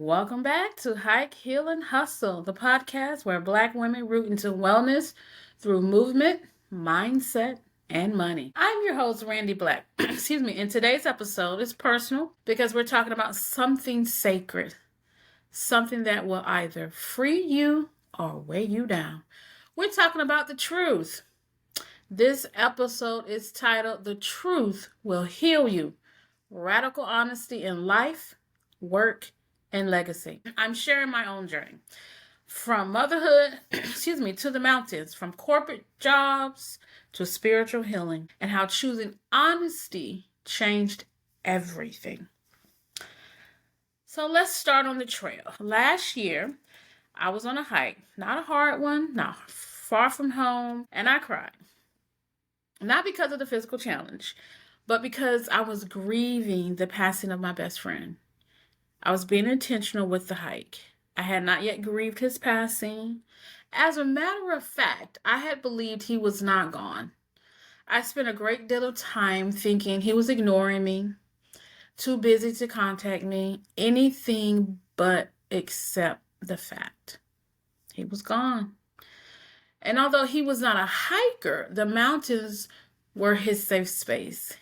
Welcome back to Hike, Heal, and Hustle, the podcast where Black women root into wellness through movement, mindset, and money. I'm your host, Randi Black. Excuse me. And today's episode is personal because we're talking about something sacred, something that will either free you or weigh you down. We're talking about the truth. This episode is titled The Truth Will Heal You. Radical honesty in life, work, and legacy. I'm sharing my own journey from motherhood, to the mountains, from corporate jobs to spiritual healing, and how choosing honesty changed everything. So let's start on the trail. Last year, I was on a hike, not a hard one, not far from home, and I cried. Not because of the physical challenge, but because I was grieving the passing of my best friend. I was being intentional with the hike. I had not yet grieved his passing. As a matter of fact, I had believed he was not gone. I spent a great deal of time thinking he was ignoring me, too busy to contact me, anything but accept the fact. He was gone. And although he was not a hiker, the mountains were his safe space.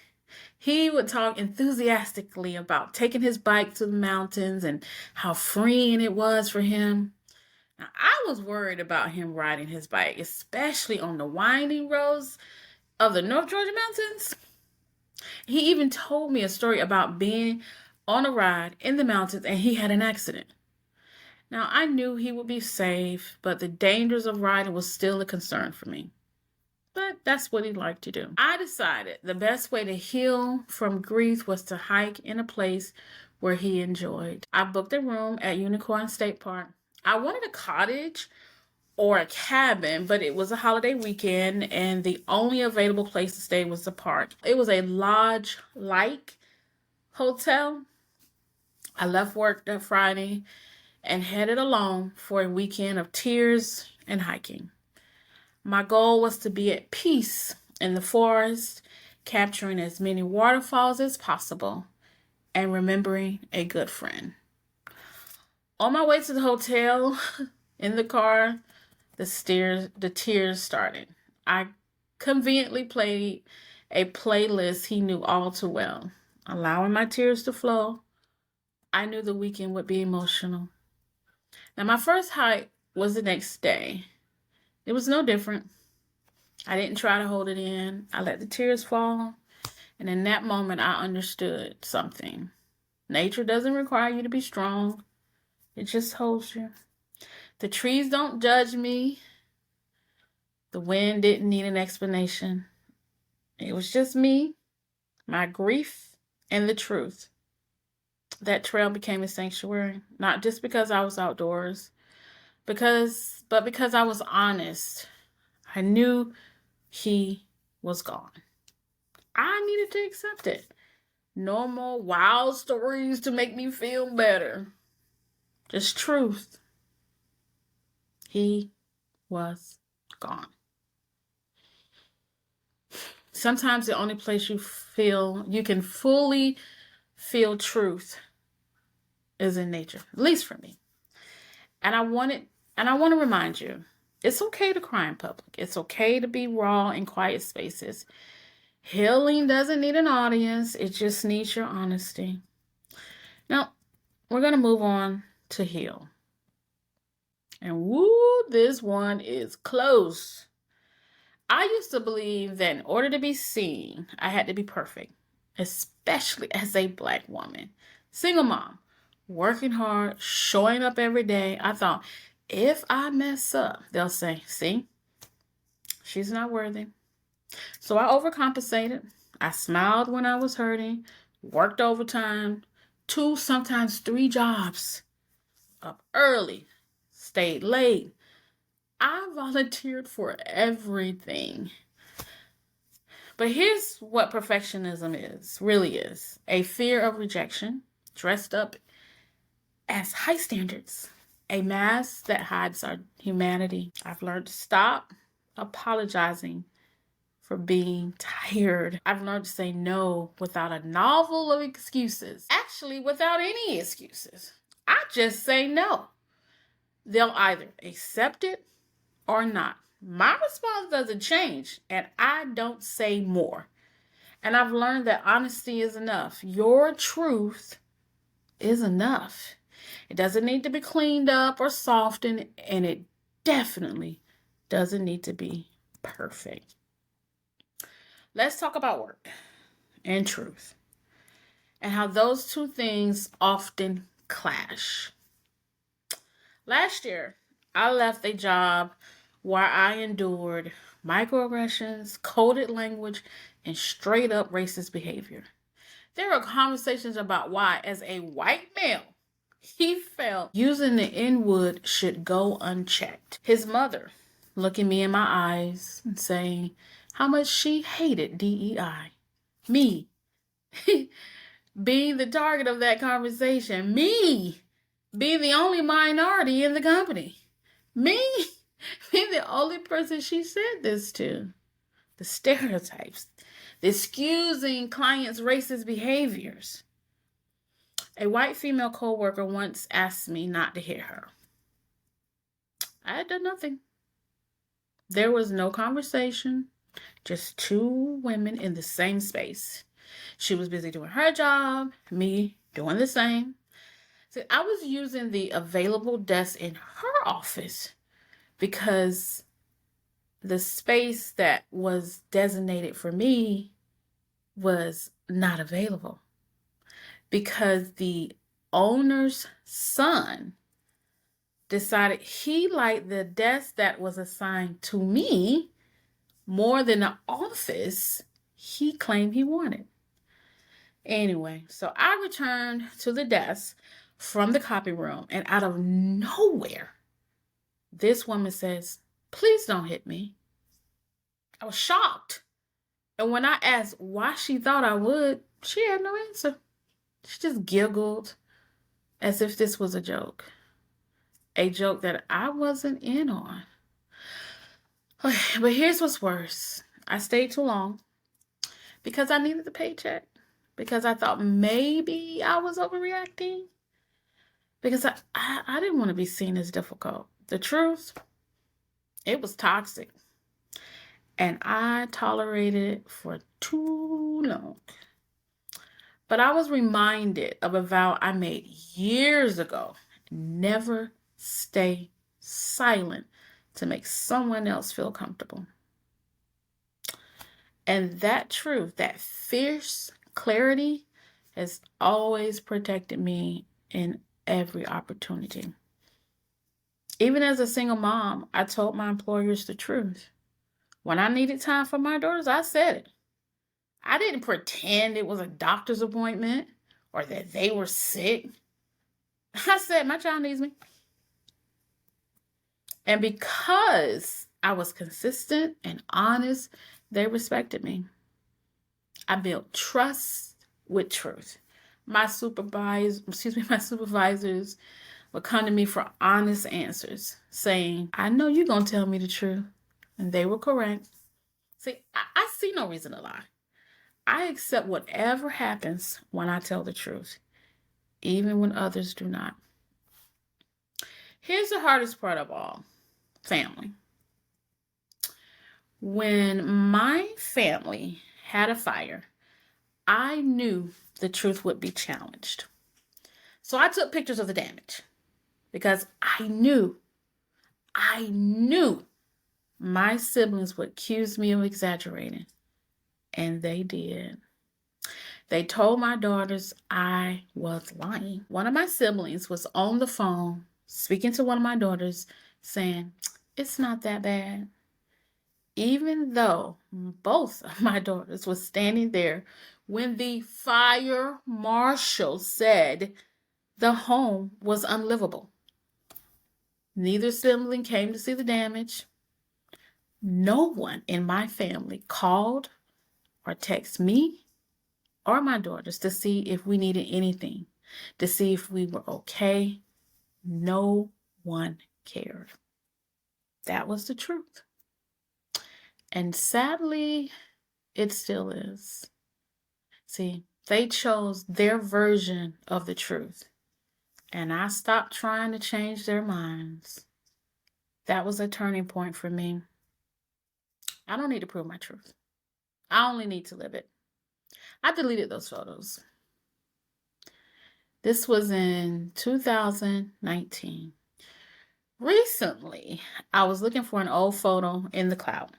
He would talk enthusiastically about taking his bike to the mountains and how freeing it was for him. Now, I was worried about him riding his bike, especially on the winding roads of the North Georgia mountains. He even told me a story about being on a ride in the mountains and he had an accident. Now, I knew he would be safe, but the dangers of riding was still a concern for me. But that's what he liked to do. I decided the best way to heal from grief was to hike in a place where he enjoyed. I booked a room at Unicorn State Park. I wanted a cottage or a cabin, but it was a holiday weekend and the only available place to stay was the park. It was a lodge-like hotel. I left work that Friday and headed alone for a weekend of tears and hiking. My goal was to be at peace in the forest, capturing as many waterfalls as possible, and remembering a good friend. On my way to the hotel, in the car, the tears started. I conveniently played a playlist he knew all too well. Allowing my tears to flow, I knew the weekend would be emotional. Now, my first hike was the next day. It was no different. I didn't try to hold it in. I let the tears fall. And in that moment, I understood something. Nature doesn't require you to be strong. It just holds you. The trees don't judge me. The wind didn't need an explanation. It was just me, my grief, and the truth. That trail became a sanctuary, not just because I was outdoors, but because I was honest. I knew he was gone. I needed to accept it. No more wild stories to make me feel better. Just truth. He was gone. Sometimes the only place you can fully feel truth is in nature, at least for me. And I want to remind you, it's okay to cry in public. It's okay to be raw in quiet spaces. Healing doesn't need an audience. It just needs your honesty. Now, we're going to move on to heal. And woo, this one is close. I used to believe that in order to be seen, I had to be perfect, especially as a Black woman. Single mom, working hard, showing up every day. I thought, if I mess up, they'll say, see, she's not worthy. So I overcompensated. I smiled when I was hurting, worked overtime, 2, sometimes 3 jobs, up early, stayed late. I volunteered for everything. But here's what perfectionism really is. A fear of rejection, dressed up as high standards. A mask that hides our humanity. I've learned to stop apologizing for being tired. I've learned to say no without a novel of excuses. Actually, without any excuses. I just say no. They'll either accept it or not. My response doesn't change, and I don't say more. And I've learned that honesty is enough. Your truth is enough. It doesn't need to be cleaned up or softened, and it definitely doesn't need to be perfect. Let's talk about work and truth and how those two things often clash. Last year, I left a job where I endured microaggressions, coded language, and straight up racist behavior. There were conversations about why, as a white male, he felt using the N-word should go unchecked. His mother looking me in my eyes and saying how much she hated DEI. Me being the target of that conversation. Me being the only minority in the company. Me being the only person she said this to. The stereotypes. The excusing clients' racist behaviors. A white female co-worker once asked me not to hit her. I had done nothing. There was no conversation, just two women in the same space. She was busy doing her job, me doing the same. So I was using the available desk in her office because the space that was designated for me was not available. Because the owner's son decided he liked the desk that was assigned to me more than the office he claimed he wanted. Anyway, so I returned to the desk from the copy room, and out of nowhere, this woman says, "Please don't hit me." I was shocked. And when I asked why she thought I would, she had no answer. She just giggled as if this was a joke. A joke that I wasn't in on. Okay, but here's what's worse. I stayed too long because I needed the paycheck. Because I thought maybe I was overreacting. Because I didn't want to be seen as difficult. The truth, it was toxic. And I tolerated it for too long. But I was reminded of a vow I made years ago. Never stay silent to make someone else feel comfortable. And that truth, that fierce clarity, has always protected me in every opportunity. Even as a single mom, I told my employers the truth. When I needed time for my daughters, I said it. I didn't pretend it was a doctor's appointment or that they were sick. I said, my child needs me. And because I was consistent and honest, they respected me. I built trust with truth. My supervisors would come to me for honest answers, saying, "I know you're going to tell me the truth." And they were correct. See, I see no reason to lie. I accept whatever happens when I tell the truth, even when others do not. Here's the hardest part of all, family. When my family had a fire, I knew the truth would be challenged. So I took pictures of the damage because I knew my siblings would accuse me of exaggerating. And they did. They told my daughters I was lying. One of my siblings was on the phone speaking to one of my daughters saying, "It's not that bad." Even though both of my daughters were standing there when the fire marshal said the home was unlivable. Neither sibling came to see the damage. No one in my family called or texted me or my daughters to see if we needed anything, to see if we were okay. No one cared. That was the truth. And sadly, it still is. See, they chose their version of the truth. and I stopped trying to change their minds. That was a turning point for me. I don't need to prove my truth. I only need to live it. I deleted those photos. This was in 2019. Recently, I was looking for an old photo in the cloud.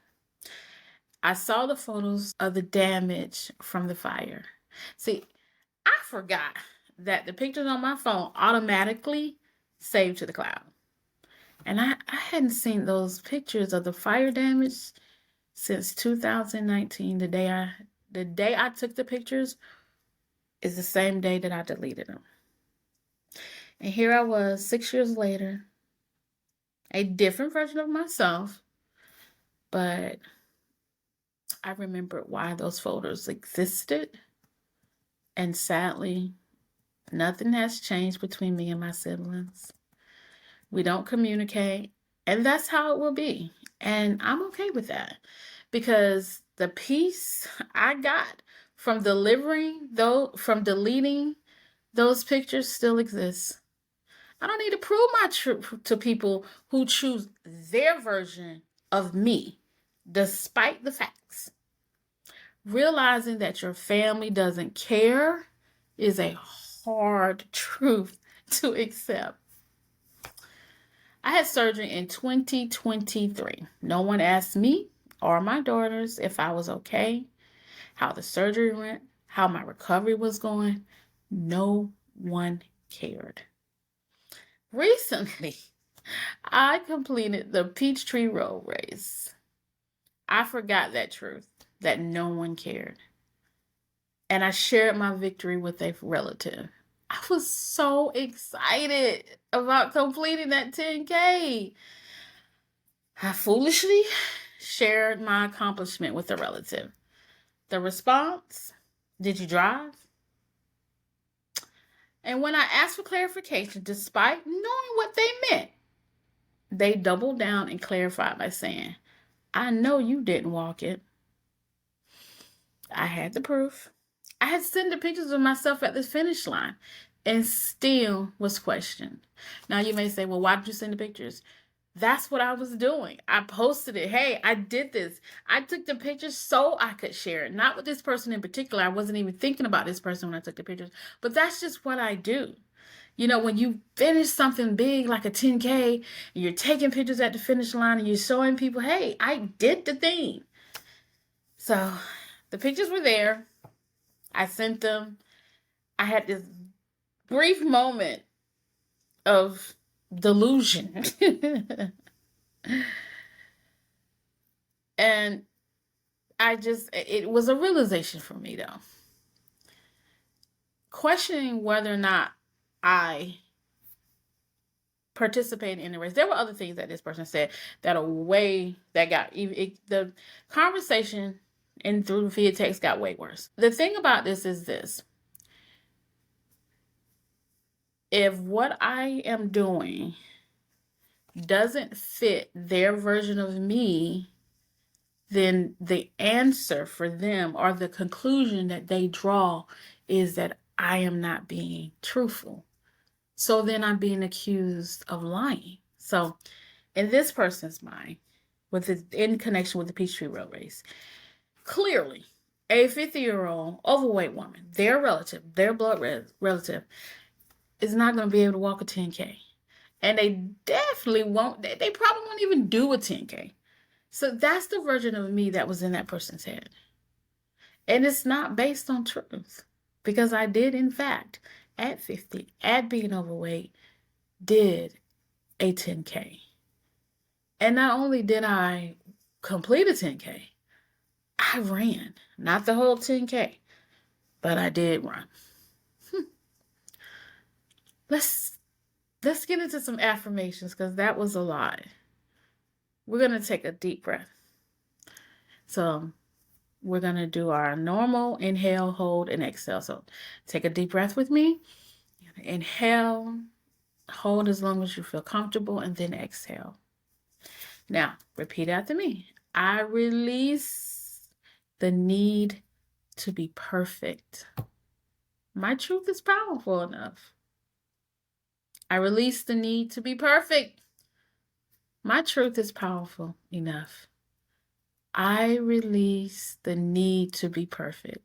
I saw the photos of the damage from the fire. See, I forgot that the pictures on my phone automatically saved to the cloud. And I hadn't seen those pictures of the fire damage since 2019. The day I took the pictures is the same day that I deleted them. And here I was 6 years later, a different version of myself, but I remembered why those photos existed. And sadly, nothing has changed between me and my siblings. We don't communicate, and that's how it will be. And I'm okay with that because the peace I got from from deleting those pictures still exists. I don't need to prove my truth to people who choose their version of me, despite the facts. Realizing that your family doesn't care is a hard truth to accept. I had surgery in 2023. No one asked me or my daughters if I was okay, how the surgery went, how my recovery was going. No one cared. Recently, I completed the Peachtree Road Race. I forgot that truth, that no one cared. And I shared my victory with a relative. I was so excited about completing that 10K. I foolishly shared my accomplishment with a relative. The response, did you drive? And when I asked for clarification, despite knowing what they meant, they doubled down and clarified by saying, I know you didn't walk it. I had the proof. I had sent the pictures of myself at the finish line and still was questioned. Now you may say, well, why did you send the pictures? That's what I was doing. I posted it. Hey, I did this. I took the pictures so I could share it. Not with this person in particular. I wasn't even thinking about this person when I took the pictures. But that's just what I do. You know, when you finish something big like a 10K, and you're taking pictures at the finish line and you're showing people, hey, I did the thing. So the pictures were there. I sent them. I had this brief moment of delusion. And it was a realization for me though. Questioning whether or not I participated in the race. There were other things that this person said that the conversation and through via text got way worse. The thing about this is this. If what I am doing doesn't fit their version of me, then the answer for them or the conclusion that they draw is that I am not being truthful. So then I'm being accused of lying. So in this person's mind, in connection with the Peachtree Road Race, clearly a 50-year-old overweight woman, their blood relative, is not going to be able to walk a 10K. And they definitely won't, they probably won't even do a 10K. So that's the version of me that was in that person's head. And it's not based on truth. Because I did, in fact, at 50, at being overweight, did a 10K. And not only did I complete a 10K, I ran. Not the whole 10K, but I did run. Let's get into some affirmations because that was a lot. We're going to take a deep breath. So we're going to do our normal inhale, hold, and exhale. So take a deep breath with me. Inhale, hold as long as you feel comfortable, and then exhale. Now, repeat after me. I release the need to be perfect. My truth is powerful enough. I release the need to be perfect. My truth is powerful enough. I release the need to be perfect.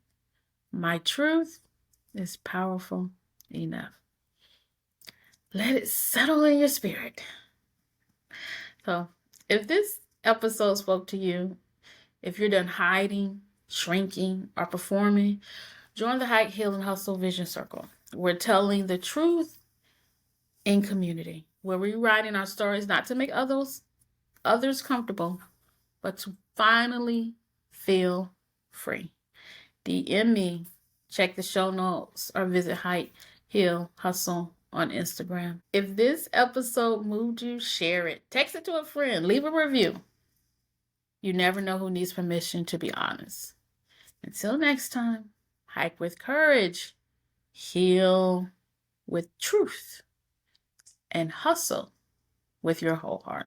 My truth is powerful enough. Let it settle in your spirit. So, if this episode spoke to you, if you're done hiding, shrinking, or performing, join the Hike, Heal, and Hustle Vision Circle. We're telling the truth in community. We're rewriting our stories not to make others comfortable, but to finally feel free. DM me, check the show notes, or visit Hike, Heal, Hustle on Instagram. If this episode moved you, share it. Text it to a friend. Leave a review. You never know who needs permission to be honest. Until next time, hike with courage, heal with truth, and hustle with your whole heart.